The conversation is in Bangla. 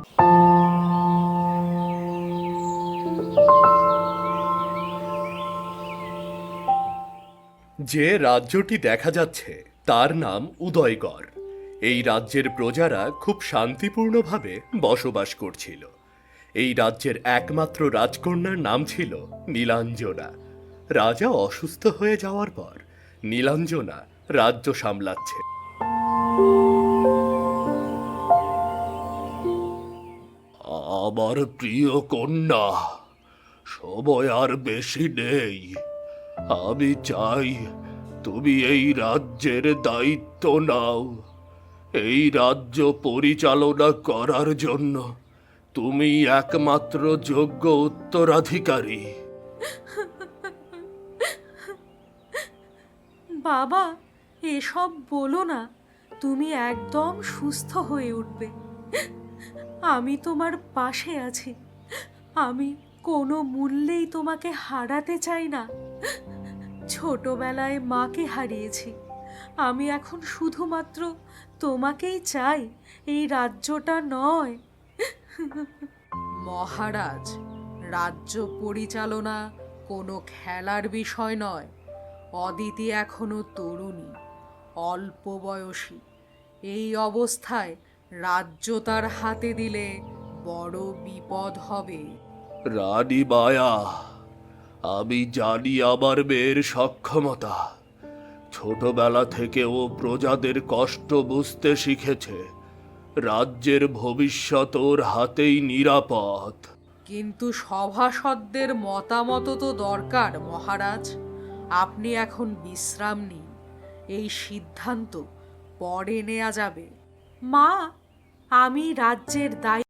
যে রাজ্যটি দেখা যাচ্ছে তার নাম উদয়গড়। এই রাজ্যের প্রজারা খুব শান্তিপূর্ণভাবে বসবাস করছিল। এই রাজ্যের একমাত্র রাজকন্যার নাম ছিল নীলাঞ্জনা। রাজা অসুস্থ হয়ে যাওয়ার পর নীলাঞ্জনা রাজ্য সামলাচ্ছে। আমার প্রিয় কন্যা, সময় আর বেশি নেই। আমি চাই তুমি এই রাজ্যের দায়িত্ব নাও। এই রাজ্য পরিচালনা করার জন্য তুমি একমাত্র যোগ্য উত্তরাধিকারী। বাবা, এসব বলো না। তুমি একদম সুস্থ হয়ে উঠবে। আমি তোমার পাশে আছি। আমি কোনো মূল্যেই তোমাকে হারাতে চাই না। ছোটবেলায় মাকে হারিয়েছি। আমি এখন শুধুমাত্র তোমাকেই চাই, এই রাজ্যটা নয়। মহারাজ, রাজ্য পরিচালনা কোনো খেলার বিষয় নয়। অদিতি এখনো তরুণী, অল্প বয়সী। এই অবস্থায় রাজ্য তার হাতে দিলে বড় বিপদ হবে। রানী মায়া, আমি জানি আমার মেয়ের সক্ষমতা। ছোটবেলা থেকে ও প্রজাদের কষ্ট বুঝতে শিখেছে। রাজ্যের ভবিষ্যৎ ওর হাতেই নিরাপদ। কিন্তু সভাসদদের মতামত তো দরকার মহারাজ। আপনি এখন বিশ্রাম নিন। এই সিদ্ধান্ত পরে নেওয়া যাবে। মা, আমি রাজ্যের দায়িত্ব